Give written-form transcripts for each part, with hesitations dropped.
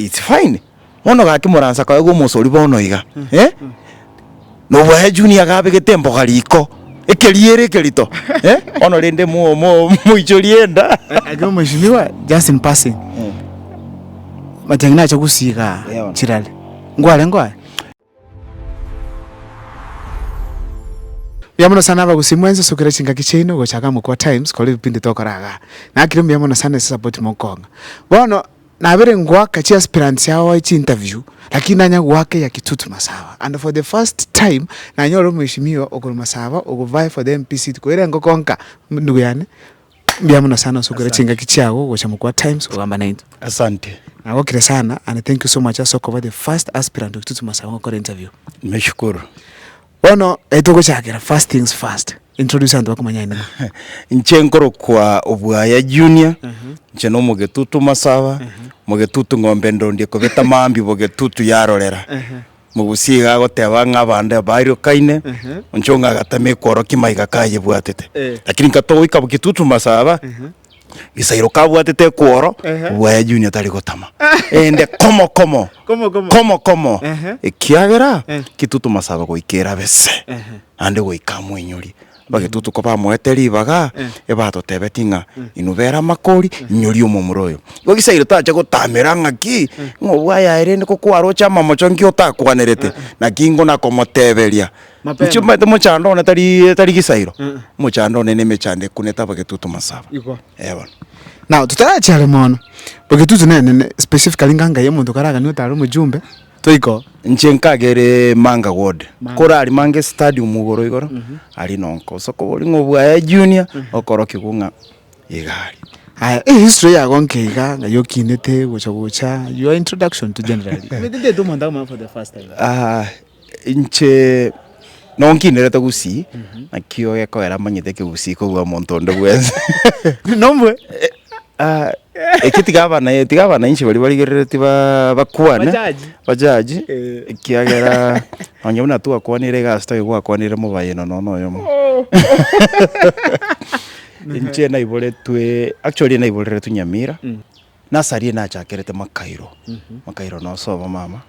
it's fine ono gakimuransa kwa go musori bono iga no wa junior gabe getembo gariko ekeliere kelito ono rende mu ijorienda ajo mheshimiwa just in passing matengina cha kusiga chirale ngwale yamono sana bagusimwenze sokera chinga kichino gochaka mu kwa times kole bipindi tokoraga na kiri yamono sana support mokonga bono na bere ngwaka chi aspirants yao chi interview lakini anya gwake ya Kitutu Masaba and for the first time na nyoro mheshimiwa okuru Masaba oguvai for the MPC tukoire ngokonka ndugu yane yamono sana sokera chinga kichao gocha mu kwa times ogamba 90 asante na wokire sana and thank you so much as over the first aspirant of Kitutu Masaba okore interview nimeshukuru. Ono etoko chakira first things first introduce andu bakumanya ina nchenkoro kwa Obwaya Junior ncheno Mugetutu Masaba Mugetutu ngombe ndondie ko beta mambi Mugetutu yarorera mugusiga goteba ng'abande bairo kaine nchonga gatame koro kimaiga kaye bwatete lakini kato ika Mugetutu Masaba gisairo kabwatete koro Obwaya Junior tari gotama ende komo ekiagera Kitutu Masaba goikera bese ande goikamu inyuri Bagetutu ko bamweteri baga ebatotebetinga inubera makori inyuri omumuroyo gogisairo tache gotamera ngaki ng'Obwaya erende ko kwarocha mamochongi otakwanerete na kingo na komoteberia nchumete mochando na tari gisairo mochando nene mechande kuneta Bagetutu Masaba ewa now tutachale mono Bagetutu nene specifically nganga yemuntu karaga ni utaro mujumbe toiko nchenkagere Manga Ward korari Mange Stadium mugoro igoro ari nonko soko boli ng'Obwaya Junior okoro kigunga igari history ya gonkeiga ngayokinete gocha your introduction to generally medinde do mandama for the first time inche nonkinerete gusi nakio yako era manyete ke gusi ko bwa montondo bweze nombwe ekitigaba na inchi bali gerereti bakwane bajaji kiagera onyabuna tu akwanire gasto igwa akwanire mubayeno nono yomo inche na iboletwe actually na ibolere tunyamira nasari na chakerete makairo no soba mama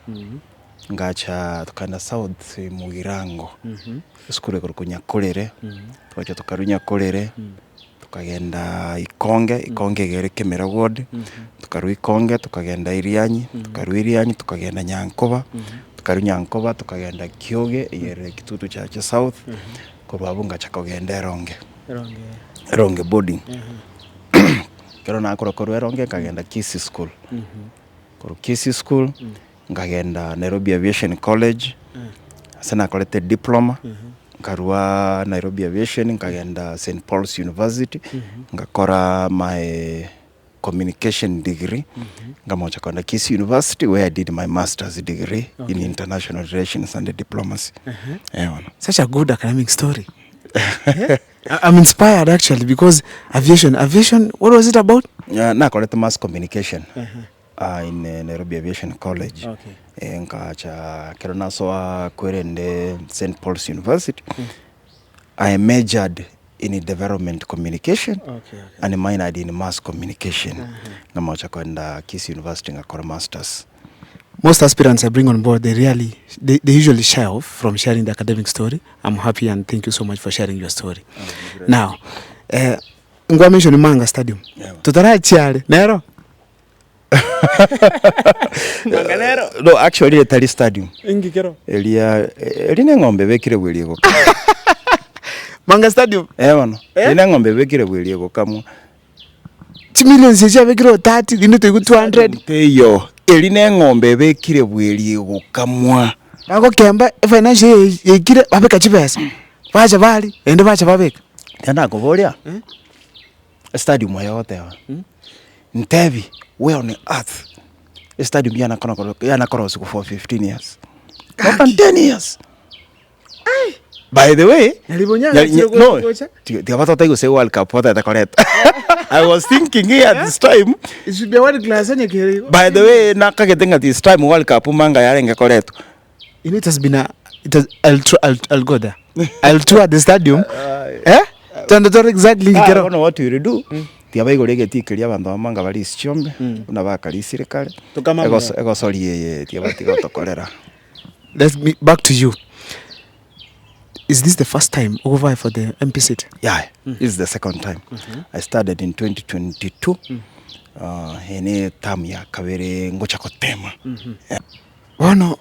ngacha tukanda south Mugirango skule kurukunya kolere twacha tukarunya kolere tukagenda Ikonge gere Kemera Ward tukaru Ikonge tukagenda Irianyi tukagenda Nyankoba tukaru Nyankoba tukagenda Kioge yere Kitutu cha south ko babunga chakogenda Ronge boarding kero na akoro Ronge kagenda Kisi school Kisi school ngagenda Nairobi Aviation College sana kolete diploma ngarua Nairobi Aviation ngagenda St Paul's University ngakora my communication degree ngamocha kwenda Kisi University where I did my master's degree in international relations and diplomacy. Such a good academic story. I'm inspired actually because aviation, what was it about? Na collect mass communication in Nairobi Aviation College. Nkacha kerona so kwerende St Paul's University. I majored in development communication and minored in mass communication. Ngamocha kwenda Kisi University ngakora masters. Most aspirants I bring on board, they usually shy off from sharing the academic story. I'm happy and thank you so much for sharing your story. Now, ngwa mention Manga Stadium. Tutara chiale, nero? Manga nero? No, actually Tali Stadium. Ingi kero? Eline ngombe bekire bweli ego. Manga Stadium? Wano. Eline ngombe bekire bweli ego kamu. Millions yecha bekiro 30, into 200. Teyo. Eline ngombe bekire bweli ego kamwa. Ako kemba financial yekire babeka chipesa. Bacha bali, ende bacha babeka. Tena kubolia. Stadium yote wa. Ntevi, where on earth? Stadium yana kona siku for 15 years. More than 10 years. By the way, say World Cup, what are correct? I was thinking here at this time. It should be a world class. By the way, nakageting at this time World Cup, Manga yarenga correct. It has been I'll go there. I'll tour the stadium. To understand exactly. I don't know what you do. tiaba igore getikiria abandu amanga bari isichombe una bakarisire kare ego sorry ye tiaba tigotokorera. Let's be back to you. Is this the first time you vie for the MP seat? Yeah, this is the second time. I started in 2022. Ene term ya kabere ngocha kotema. Bono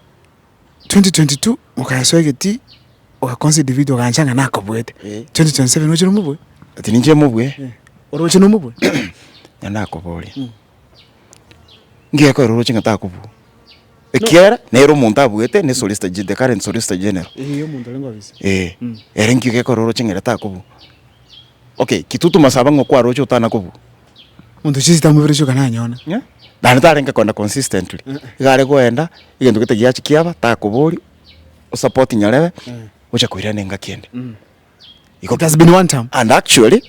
2022 mukayaswegeti ukaconsider video kanchanga nako bwete. 2027 uchiro mubwe? Ati ninje mubwe? Oroche no mubwe? Yanako boli. Ngiye ko oroche ngata kubu. Ekiera nero muntu abwete ne solicitor the current solicitor general. Iyo muntu alengo bise. Erengi ke ko oroche ngata kubu. Okay, kitutu masaba ngokwa oroche utana kubu. Muntu chizita mubirisho kana nyona. Yeah. Dani tarenga konda consistently. Igare kwenda igendo gitegia chikiaba ta kuburi support nyarebe ucha kuirane ngakiende. It has been one time. And actually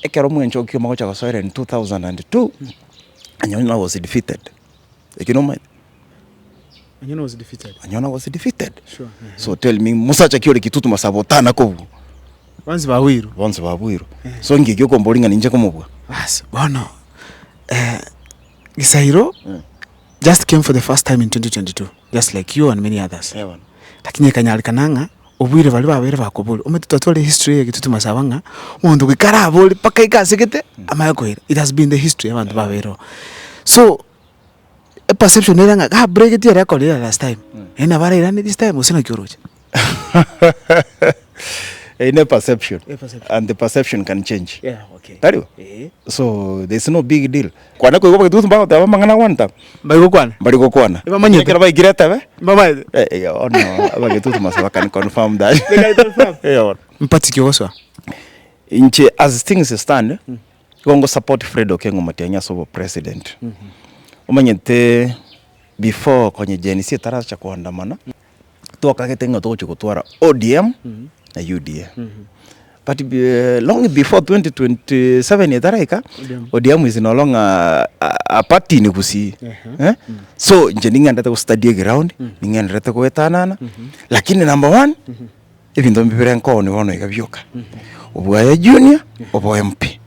ekero mwencho kyo cha Gasoire in 2002 Anyona was defeated. You know my Anyona was defeated. Anyona was defeated. Sure. So tell me musacha kiole kitutu masabotana ko. Once bawiru. So ngigyo kombolinga ninje komobwa. Bas, bono Gisairo just came for the first time in 2022, just like you and many others. Yeah. Lakini kanyalikananga obwire bali babere bakobole ometutotole history ye kitutu masabanga umuntu gikara aboli paka ikasekete amayakoira. It has been the history abantu babero. So a perception eranga ga break it record last time. Ena bara irani this time usina kyoroje. A perception. And the perception can change. Yeah, okay. Tariyo? So there's no big deal. Kwana ko yoba kitutu mbanga taba mangana wanta. Bari ko kwana. Eba manye. Kera ba igireta be? Mama. No, aba kitutu masaba can confirm that. They can confirm. Yeah. Mpati kyoswa. Inche as things stand, gongo support Fred Okengo Matiang'i as president. Umanyete before kwenye jenisi taraza cha kuandamana. Tuwakagetenga tocho kutwara ODM na UDA. But long before 2027 yetaraika ODM is no longer a party ni kusi. So nje ningandata ku study ground, ningandata ku etanana. Lakini number 1 ibindo mbibere nko ni wono ikabyoka. Obwa junior, obwa MP.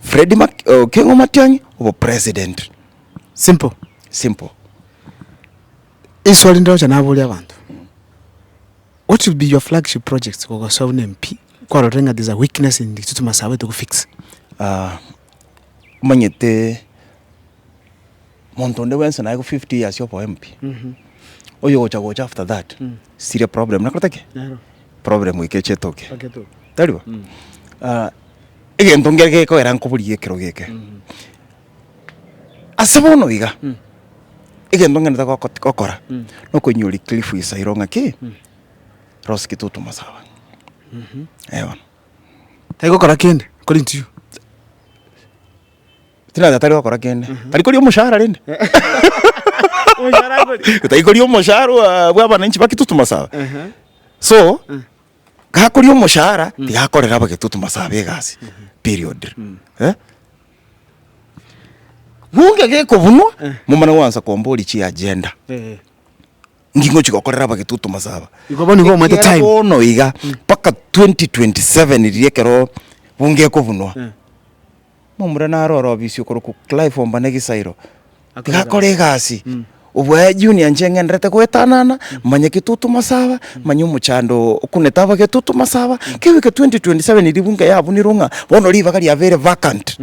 Fred Okengo Matiang'i obo president. Simple. Iswali ndo cha nabuli abantu. What will be your flagship projects kwa sababu MP? Kwa rotenga there's a weakness in kitutu masawe to fix. Manyete montonde wense na 50 years yopo MP. Oyo gocha after that. Serious problem nakotake. Problem wikeche toke. Tariwa. Egento ngeke ko eran kubuli yekero geke. Asabono iga. Egento ngenda kokora. No konyuli cliff isaironga ki. Ross kitutu masawa. Ewan. Taiko kora kende according to you. Tina datari kora kende. Ariko rio mushahara rende. Mushahara ngori. Taiko rio mushahara bwa bananchi bakitutu masawa. So kako rio mushahara tigakorera bakitutu masawa begasi. Period. Bunge geko bunwa mumana wansa komboli chi agenda. Ngingo chikokorera bakitutu masaba. Ikoboni go mwete time. Ono iga paka 2027 iriekero bunge ko bunwa. Mumura na roro bisyo koro ku Clive Ombane Gisairo. Gakore gasi. Ubwa junior njengendrete kwetanana manye kitutu masaba manyu muchando kuneta bakitutu masaba kiwike 2027 iri bunge yabu nirunga bono riva kali very vacant.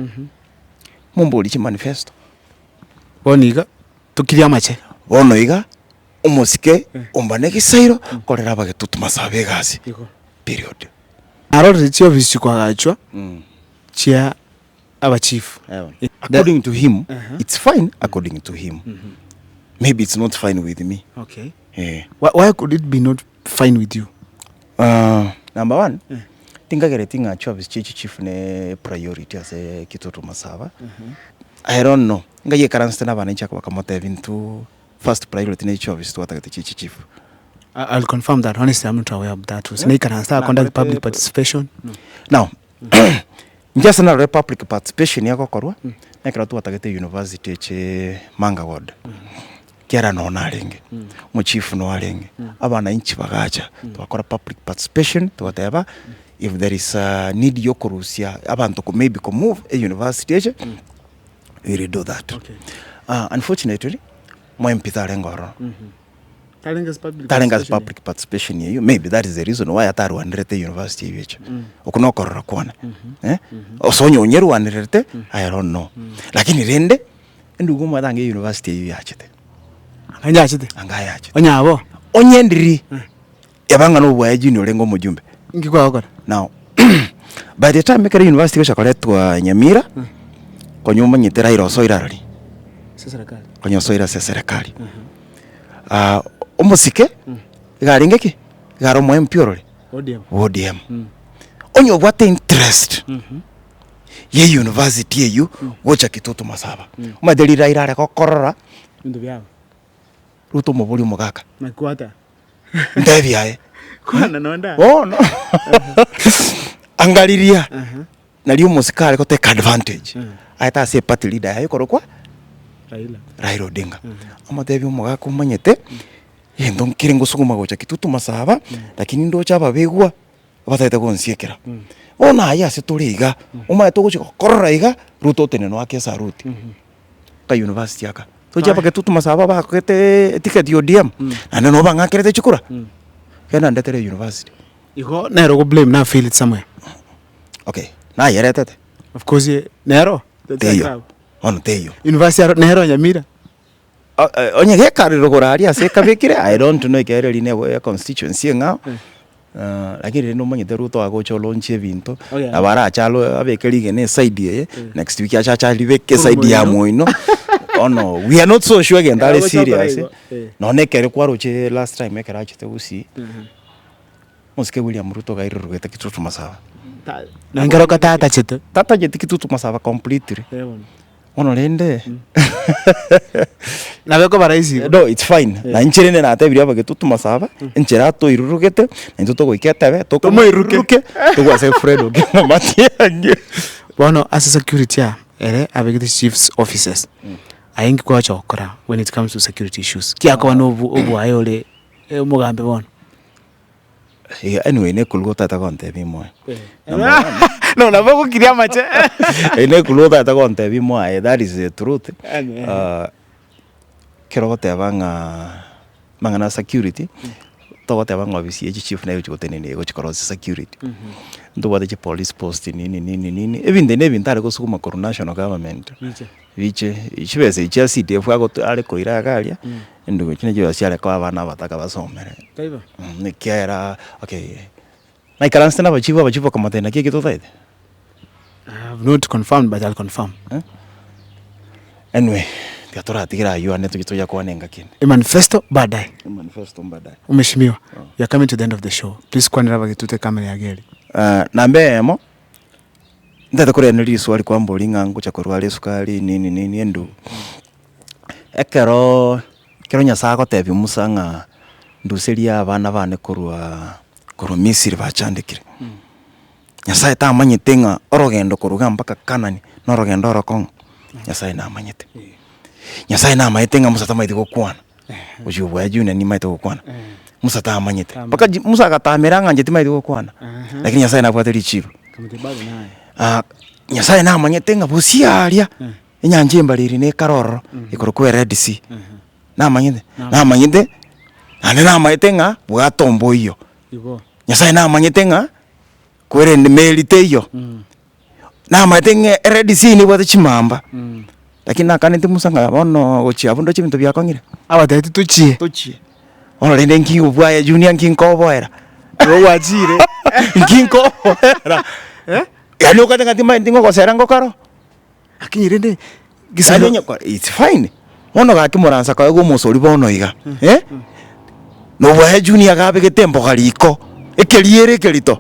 Mumboli chi manifesto. Boniga tukiria mache. Bono iga umusike Ombane Gisairo korera bagitutu masabe gasi. Period. Arore chio bisikwa gachwa. Chia aba chief. According to him, it's fine according to him. Maybe it's not fine with me. Okay. Why could it be not fine with you? Number 1, tingagere tinga chwa chief ne priority as a kitutu masaba. I don't know. Ngaye karanste na bananchi akamote vintu first priority ne chwa vistu atagate chief. I'll confirm that. Honestly, I'm not aware of that. So, they can start conduct public participation. Now, just na public participation yako korwa, nekira tu atagate university che Manga Ward. Kiara no nalinge. Mu chief no alenge. Abana inchi bagacha. Twakora public participation twateba if there is a need yokurusia abantu maybe ko move a university age we will do that. Okay. Unfortunately mwempitha ngoro talengas public participation here, maybe that is the reason why ataru anirete university yeche okunokorora kwana osonyo nyeru anirete I don't know lakini rende ndugu mwadange university yachete angayachete onyabo onyendiri yabanga no bwa junior lengo mujumbe ngikwa okora now by the time mekere university keshakoletwa Nyamira konyuma nyitera iroso irarari serikali konyoso ira serikali omusike garingeki garo mo empiorore ODM onyo what interest ye university yeyu gocha kitutu masaba madelira irare kokorora ndu byabo ruto mubuli mugaka nakwata ndebi aye kwana nonda no angaliria nali umusikale ko take advantage aita se party leader ayo korokwa Raila Odinga amadebi umugaka umanyete yendo nkiringo suguma gocha kitutu masaba lakini ndo chaba begwa bataita konsiekera ona aya se turiga uma togochi korora iga ruto teneno akesa ruti ka university aka toja pake tutu masaba ba kete ticket ODM ane no banga kerete chukura kana ndetere university iko nero go blame na feel it somewhere. Okay na yeretete of course nero ono teyo university nero Nyamira onye gekariro gorari ase kabekire I don't know ikereri ne constituency nga lakini no manyete ruto agocho launch ebinto abara achalo abekerige ne side ye next week acha libeke side ya moino oh no we are not so sure again that is serious no nekere kwaroche last time ekera achite gusi musike William Ruto gairurugete kitutu masaba na ngero tata jete kitutu masaba completely ono lende na beko baraisi no it's fine na nchirene na ate biriaba kitutu masaba nchira to irurugete nto to goiketebe to mo iruke to gwa se Fredo mati ange bono as security ere abegite chiefs officers ayingi kwa chokora when it comes to security issues kiako obu ayole mugambe bono anyway ne kulgota ta konte bimo no na bako kiria mache ne kulgota ta konte bimo that is the truth kerogote banga mangana security togote banga obisi chief na yote nene go chikoro security ndo wade police post nini ebinde ne bintare go sukuma national government biche ichibese icha CDF ago ale koira galia ndo kine jo asiale kwa bana bataka basomere kaiba ne kiera okay na ikaransta na bachiva kama tena kike to taide I have not confirmed but I'll confirm anyway tiatora tigira yu ane tukitoya kwa nenga kine manifesto baadaye umeshimiwa you are coming to the end of the show please kwanira bagitute kamera ya geri na mbemo ndata kore nili swali kwa mbolinga ngo chakorwale sukali nini endo ekero nyasako tebi musanga nduseria abana bane korwa Misiri bachandikire nyasaye ta manyitenga orogendo koruga mpaka Kanani norogendo orokong nyasaye na manyite nyasaye na mayitenga musata maiti gokwana ujubwa june ni maiti gokwana musata manyite mpaka musa gatameranga njeti maiti gokwana lakini nyasaye na bwateri chibo nyasaye na manyitenga busiaria enyanje mbaliri ne karoro ikorokwe Red Sea na manyite ane na mayitenga bwatombo iyo nyasaye na manyitenga kwere ni melite iyo na mayitenga Red Sea ni bwate chimamba lakini nakanete musanga bono gochi abundo chibinto byakongire abatete tuchie ono rende nkingo bwaya junior nkingo boera wajire nkingo yani ukata ngatima ndingo kosera ngokaro lakini rende gisanya it's fine ono gakimuransa kwa go musori bono iga no bwaya junior gabe getembo galiko ekeliere kelito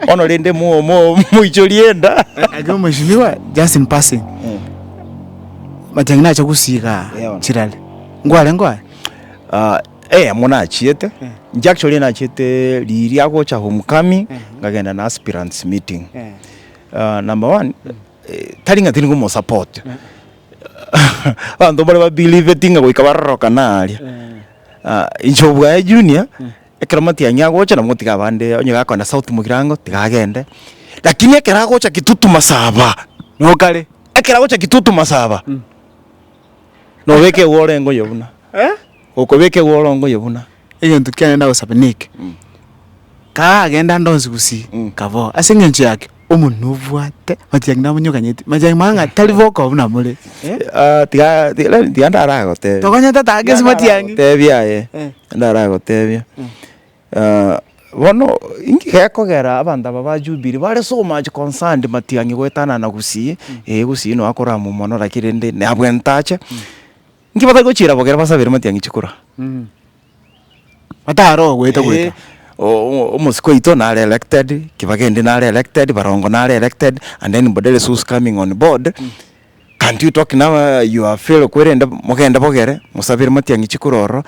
ono rende mu icholienda ago mheshimiwa just in passing matangina cha kusiga chirale ngwale muna achiete actually na achiete liri agocha homecoming ngagenda na aspirants meeting number 1 talinga tilingo mo support bantu bale ba believe tinga go ikabarroka nalia inchobwa junior ekero matiang'i agocha na motiga bande onye gakona South Mugirango tigagende lakini ekero agocha Kitutu Masaba no kare ekero agocha Kitutu Masaba no beke worengo yobuna okobeke worongo yobuna egento kianenda gosabnik ka agenda ndonsi gusi kabo asengencho yake omunuvwate matiang'i namunyukanyeti matiang'i manga talivoko obuna muri tiga ndaragote tokonyeta tagesi matiang'i tebiaye ndaragotebia bono ingi gekogera abandu aba ba Jubilee bare so much concerned matiang'i gwetana na gusi gusi no akora mu mono lakirende ne abwentache ingi bata gochira bogera basabire matiang'i chikura bataro gweta gweta Omusiko ito na elected Kibagende na elected Barongo na elected and then Bodele who's coming on board. Can't you talk now you are feel kwerenda mogenda bogere musabire matiang'i chikuroro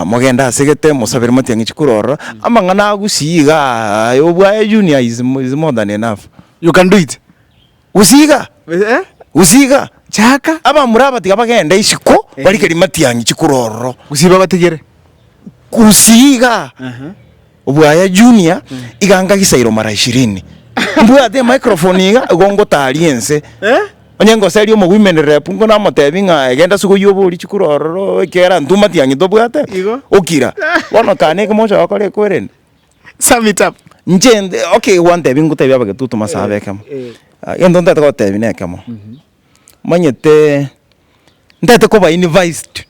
mogenda asegete musabire matiang'i chikuroro amangana gusiga obwa junior is more than enough. You can do it. Usiga usiga chaka aba muraba tigabagenda isiko barikeri matiang'i chikuroro usiba batigere kusiga obwaya junior iganga gisairo mara 20 mbwa de microphone iga gongo taliense onyengo seri omo women rep ngo na motebinga egenda sugo yobori chikuroro kera ntuma tiang'i tobwate okira bono kane kemocha akore kweren sum it up njende okay one day bingu tebya bage Kitutu Masaba kama yendo ndata ko tebine kama manyete ndata ko ba invited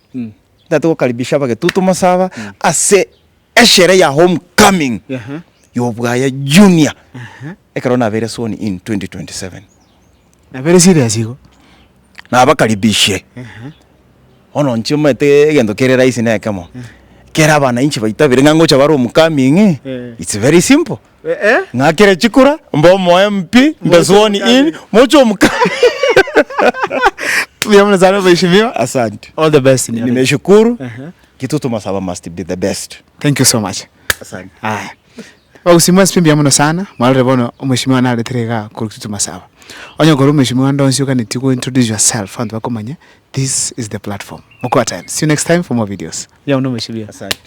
ndata ko karibisha bage Kitutu Masaba ase eshere ya homecoming yobwaya junior ekarona very soon in 2027 na very serious iko na bakaribishe ono nchimete egendo kere raisi na kama kera bana inchi baitabire ngango cha baro homecoming it's very simple ngakere chikura mbomo MP mbezoni in mocho homecoming tuyamna sana mheshimiwa asante all the best nimeshukuru Kitutu Masaba must be the best. Thank you so much. Asante. Wagusimwa spimbi amuno sana mwalire bono mheshimiwa na leterega ku Kitutu Masaba. Onyo goro mheshimiwa ndonsi ukaniti go introduce yourself and bakomanye this is the platform. Mukwa time. See you next time for more videos. Ya uno mheshimiwa. Asante.